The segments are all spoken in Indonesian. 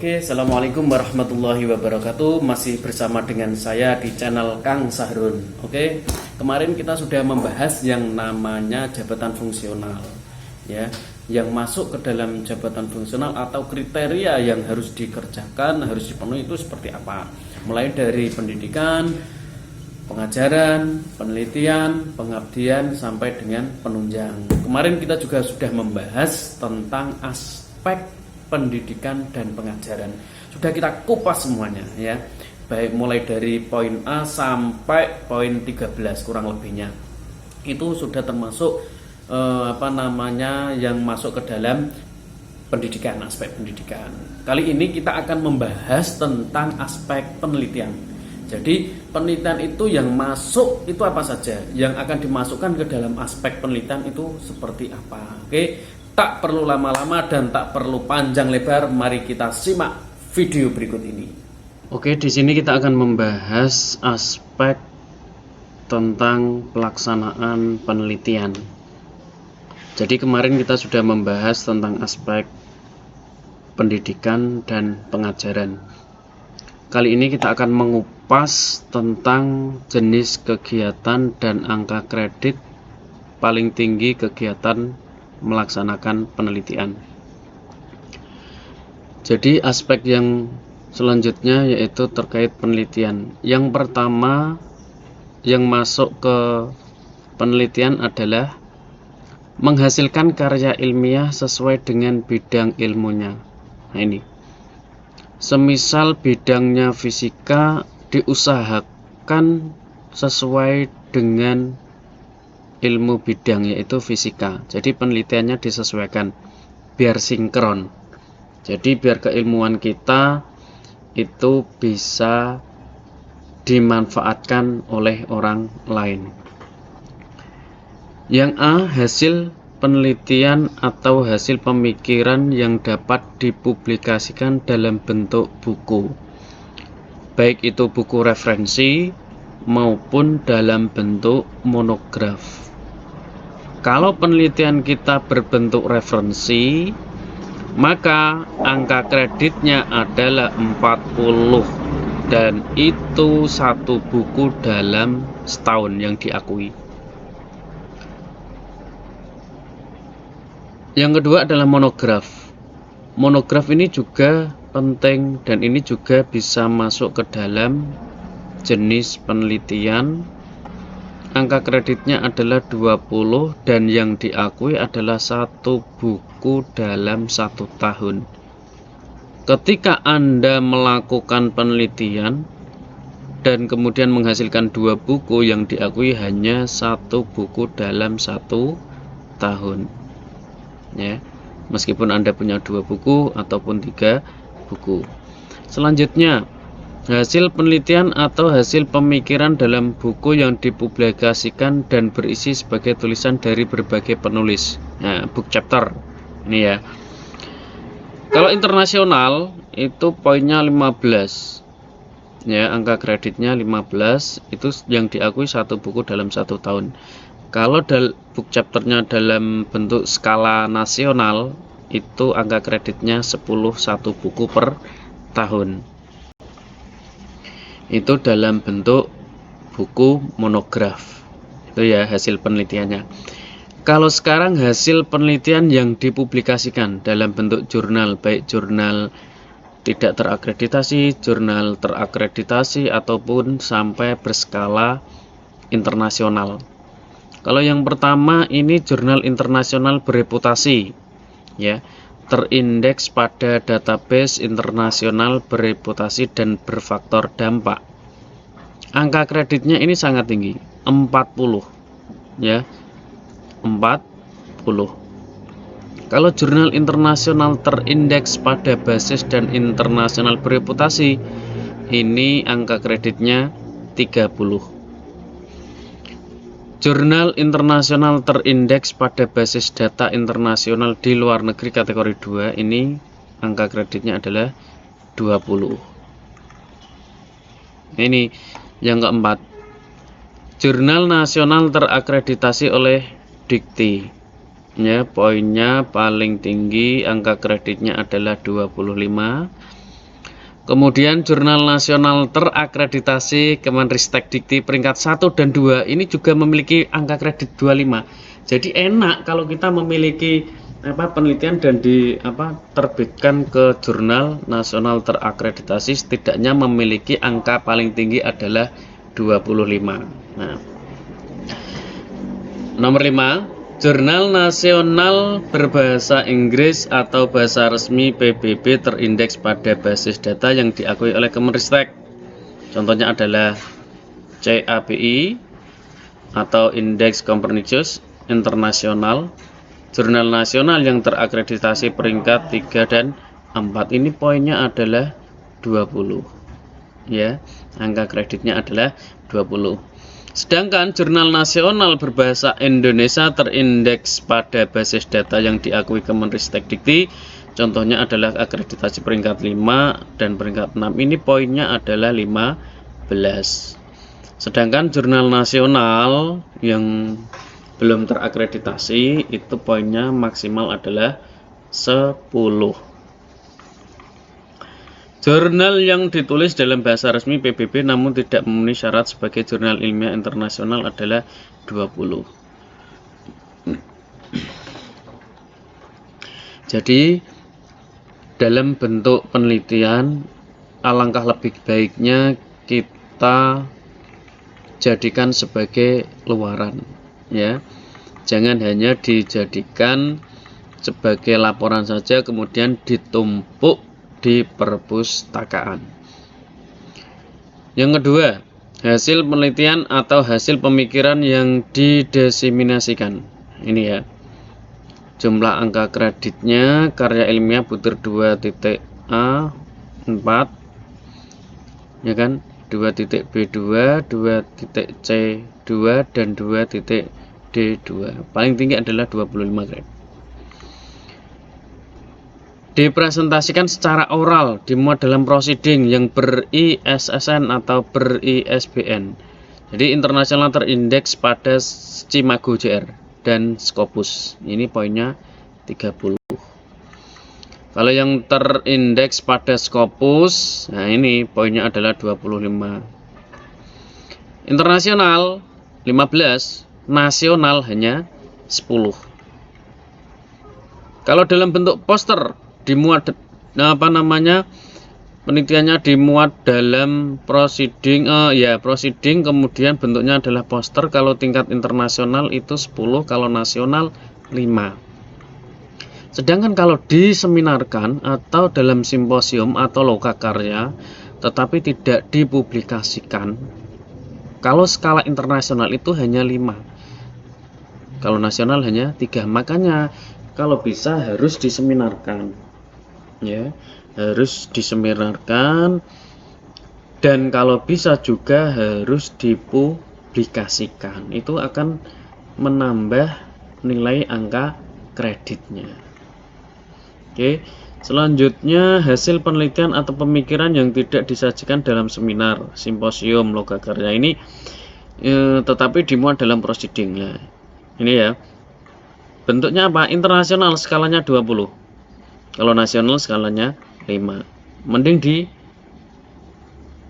Oke, Assalamualaikum warahmatullahi wabarakatuh. Masih bersama dengan saya di channel Kang Sahrun. Oke, kemarin kita sudah membahas yang namanya jabatan fungsional, ya, yang masuk ke dalam jabatan fungsional atau kriteria yang harus dikerjakan, harus dipenuhi itu seperti apa. Mulai dari pendidikan, pengajaran, penelitian, pengabdian, sampai dengan penunjang. Kemarin kita juga sudah membahas tentang aspek pendidikan dan pengajaran. Sudah kita kupas semuanya, ya. Baik mulai dari poin A sampai poin 13 kurang lebihnya. Itu sudah termasuk yang masuk ke dalam pendidikan, aspek pendidikan. Kali ini kita akan membahas tentang aspek penelitian. Jadi penelitian itu yang masuk itu apa saja, yang akan dimasukkan ke dalam aspek penelitian itu seperti apa. Oke, tak perlu lama-lama dan tak perlu panjang lebar, mari kita simak video berikut ini. Oke, di sini kita akan membahas aspek tentang pelaksanaan penelitian. Jadi kemarin kita sudah membahas tentang aspek pendidikan dan pengajaran. Kali ini kita akan mengupas tentang jenis kegiatan dan angka kredit paling tinggi kegiatan melaksanakan penelitian. Jadi aspek yang selanjutnya yaitu terkait penelitian. Yang pertama yang masuk ke penelitian adalah menghasilkan karya ilmiah sesuai dengan bidang ilmunya. Nah ini, semisal bidangnya fisika, diusahakan sesuai dengan ilmu bidang yaitu fisika. Jadi penelitiannya disesuaikan biar sinkron. Jadi biar keilmuan kita itu bisa dimanfaatkan oleh orang lain. Yang A, hasil penelitian atau hasil pemikiran yang dapat dipublikasikan dalam bentuk buku, baik itu buku referensi maupun dalam bentuk monograf. Kalau penelitian kita berbentuk referensi, maka angka kreditnya adalah 40 dan itu satu buku dalam setahun yang diakui. Yang kedua adalah monograf. Monograf ini juga penting dan ini juga bisa masuk ke dalam jenis penelitian. Angka kreditnya adalah 20 dan yang diakui adalah satu buku dalam satu tahun. Ketika Anda melakukan penelitian dan kemudian menghasilkan 2 buku, yang diakui hanya satu buku dalam satu tahun, ya, meskipun Anda punya 2 buku ataupun 3 buku. Selanjutnya, hasil penelitian atau hasil pemikiran dalam buku yang dipublikasikan dan berisi sebagai tulisan dari berbagai penulis. Nah, book chapter ini ya. Kalau internasional itu poinnya 15. Ya, angka kreditnya 15, itu yang diakui satu buku dalam satu tahun. Kalau book chapternya dalam bentuk skala nasional, itu angka kreditnya 10, satu buku per tahun. Itu dalam bentuk buku monograf. Itu ya hasil penelitiannya. Kalau sekarang hasil penelitian yang dipublikasikan dalam bentuk jurnal, baik jurnal tidak terakreditasi, jurnal terakreditasi, ataupun sampai berskala internasional. Kalau yang pertama ini jurnal internasional bereputasi, ya, terindeks pada database internasional bereputasi dan berfaktor dampak. Angka kreditnya ini sangat tinggi, 40, ya, 40. Kalau jurnal internasional terindeks pada basis dan internasional bereputasi, ini angka kreditnya 30. Jurnal internasional terindeks pada basis data internasional di luar negeri kategori 2, ini angka kreditnya adalah 20. Ini yang keempat, jurnal nasional terakreditasi oleh Dikti, ya, poinnya paling tinggi, angka kreditnya adalah 25. Kemudian jurnal nasional terakreditasi Kemenristek Dikti peringkat 1 dan 2 ini juga memiliki angka kredit 25. Jadi enak kalau kita memiliki penelitian dan terbitkan ke jurnal nasional terakreditasi, setidaknya memiliki angka paling tinggi adalah 25. Nah, nomor 5, jurnal nasional berbahasa Inggris atau bahasa resmi PBB terindeks pada basis data yang diakui oleh Kemenristek. Contohnya adalah CABI atau Indeks Copernicus Internasional. Jurnal nasional yang terakreditasi peringkat 3 dan 4 ini poinnya adalah 20. Ya, angka kreditnya adalah 20. Sedangkan jurnal nasional berbahasa Indonesia terindeks pada basis data yang diakui Kemenristek Dikti. Contohnya adalah akreditasi peringkat 5 dan peringkat 6 ini poinnya adalah 15. Sedangkan jurnal nasional yang belum terakreditasi itu poinnya maksimal adalah 10. Jurnal yang ditulis dalam bahasa resmi PBB namun tidak memenuhi syarat sebagai jurnal ilmiah internasional adalah 20. Jadi dalam bentuk penelitian alangkah lebih baiknya kita jadikan sebagai luaran, ya. Jangan hanya dijadikan sebagai laporan saja kemudian ditumpuk di perpustakaan. Yang kedua, hasil penelitian atau hasil pemikiran yang didiseminasikan. Ini ya. Jumlah angka kreditnya karya ilmiah butir 2.A 4, ya kan, 2.B2, 2.C2 dan 2.D2. Paling tinggi adalah 25 kredit. Dipresentasikan secara oral, dimuat dalam proceeding yang ber-ISSN atau ber-ISBN. Jadi internasional terindeks pada Cimago JR dan Scopus. Ini poinnya 30. Kalau yang terindeks pada Scopus, nah ini poinnya adalah 25. Internasional 15, nasional hanya 10. Kalau dalam bentuk poster dimuat penelitiannya dimuat dalam proceeding proceeding, kemudian bentuknya adalah poster. Kalau tingkat internasional itu 10, kalau nasional 5. Sedangkan kalau diseminarkan atau dalam simposium atau lokakarya tetapi tidak dipublikasikan, kalau skala internasional itu hanya 5, kalau nasional hanya 3. Makanya kalau bisa harus diseminarkan, ya, harus diseminarkan, dan kalau bisa juga harus dipublikasikan. Itu akan menambah nilai angka kreditnya. Oke, selanjutnya hasil penelitian atau pemikiran yang tidak disajikan dalam seminar, simposium, lokakarya ini tetapi dimuat dalam proceeding. Nah, ini ya. Bentuknya apa? Internasional skalanya 20. Kalau nasional skalanya 5. Mending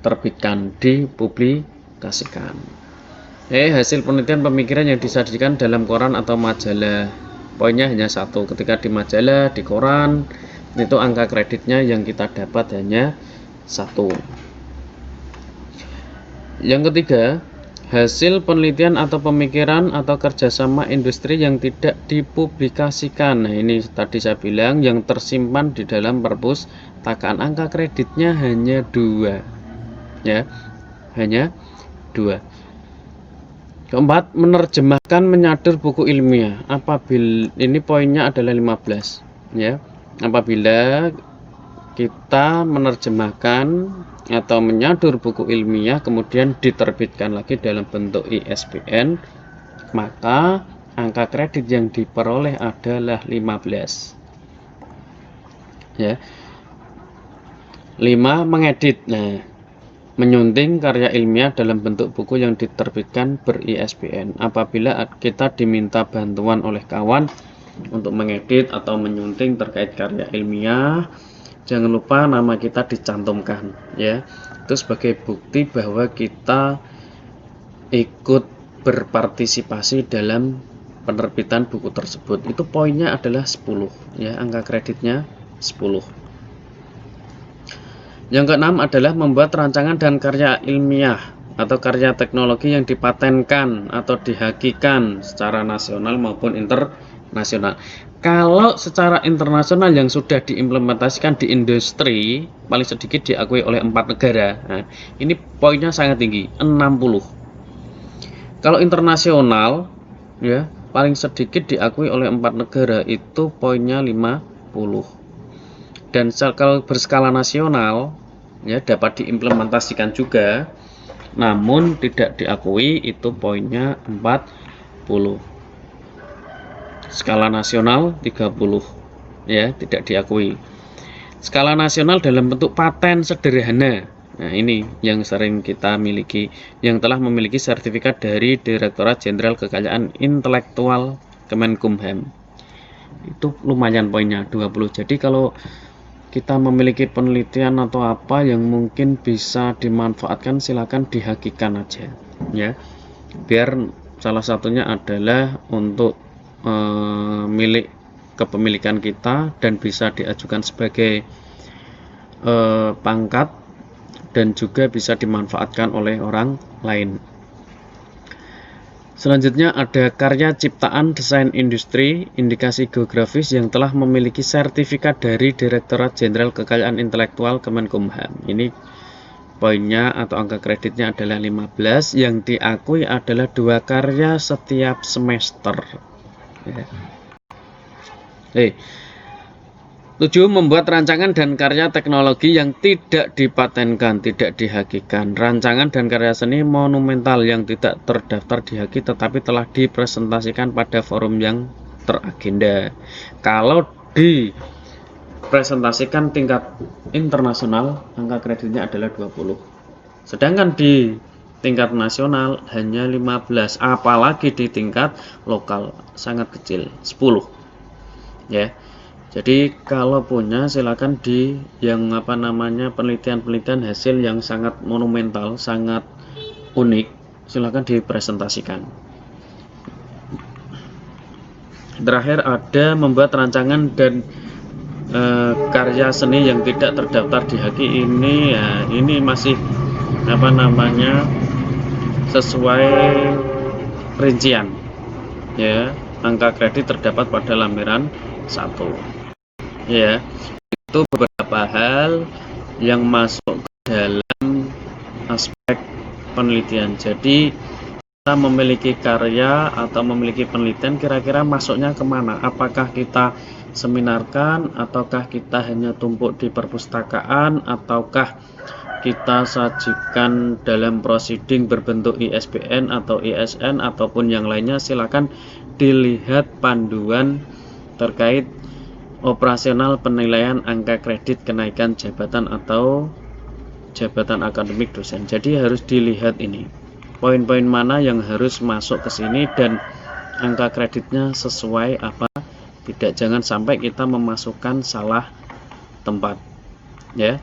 diterbitkan, dipublikasikan. Hasil penelitian pemikiran yang disajikan dalam koran atau majalah. Poinnya hanya 1. Ketika di majalah, di koran, itu angka kreditnya yang kita dapat hanya 1. Yang ketiga, hasil penelitian atau pemikiran atau kerjasama industri yang tidak dipublikasikan. Nah, ini tadi saya bilang yang tersimpan di dalam perpustakaan, angka kreditnya hanya 2, ya, hanya 2. Keempat, menerjemahkan menyadur buku ilmiah. Apabila ini poinnya adalah 15, ya. Apabila kita menerjemahkan atau menyadur buku ilmiah kemudian diterbitkan lagi dalam bentuk ISBN, maka angka kredit yang diperoleh adalah 15. Ya. 5, mengedit. Nah, menyunting karya ilmiah dalam bentuk buku yang diterbitkan ber-ISBN. Apabila kita diminta bantuan oleh kawan untuk mengedit atau menyunting terkait karya ilmiah, jangan lupa nama kita dicantumkan ya. Itu sebagai bukti bahwa kita ikut berpartisipasi dalam penerbitan buku tersebut. Itu poinnya adalah 10 ya, angka kreditnya 10. Yang keenam adalah membuat rancangan dan karya ilmiah atau karya teknologi yang dipatenkan atau dihakikan secara nasional maupun internasional. Kalau secara internasional yang sudah diimplementasikan di industri paling sedikit diakui oleh 4 negara. Nah, ini poinnya sangat tinggi, 60. Kalau internasional ya, paling sedikit diakui oleh 4 negara itu poinnya 50. Dan kalau berskala nasional ya dapat diimplementasikan juga namun tidak diakui itu poinnya 40. Skala nasional 30 ya, tidak diakui. Skala nasional dalam bentuk paten sederhana. Nah, ini yang sering kita miliki, yang telah memiliki sertifikat dari Direktorat Jenderal Kekayaan Intelektual Kemenkumham. Itu lumayan poinnya 20. Jadi kalau kita memiliki penelitian atau apa yang mungkin bisa dimanfaatkan, silakan dihakikan aja ya, biar salah satunya adalah untuk milik kepemilikan kita dan bisa diajukan sebagai pangkat dan juga bisa dimanfaatkan oleh orang lain. Selanjutnya ada karya ciptaan desain industri indikasi geografis yang telah memiliki sertifikat dari Direktorat Jenderal Kekayaan Intelektual Kemenkumham. Ini poinnya atau angka kreditnya adalah 15, yang diakui adalah 2 karya setiap semester. 7. Membuat rancangan dan karya teknologi yang tidak dipatenkan, tidak dihakikan. Rancangan dan karya seni monumental yang tidak terdaftar di haki tetapi telah dipresentasikan pada forum yang teragenda. Kalau dipresentasikan tingkat internasional, angka kreditnya adalah 20. Sedangkan di tingkat nasional hanya 15, apalagi di tingkat lokal sangat kecil, 10. Ya. Jadi kalau punya silakan di yang penelitian-penelitian hasil yang sangat monumental, sangat unik, silakan dipresentasikan. Terakhir ada membuat rancangan dan karya seni yang tidak terdaftar di haki. Ini ya, ini masih sesuai rincian ya. Angka kredit terdapat pada lampiran 1 ya. Itu beberapa hal yang masuk ke dalam aspek penelitian. Jadi kita memiliki karya atau memiliki penelitian, kira-kira masuknya kemana? Apakah kita seminarkan, ataukah kita hanya tumpuk di perpustakaan, ataukah kita sajikan dalam proceeding berbentuk ISBN atau ISN ataupun yang lainnya. Silakan dilihat panduan terkait operasional penilaian angka kredit kenaikan jabatan atau jabatan akademik dosen. Jadi harus dilihat ini poin-poin mana yang harus masuk ke sini dan angka kreditnya sesuai apa tidak. Jangan sampai kita memasukkan salah tempat ya.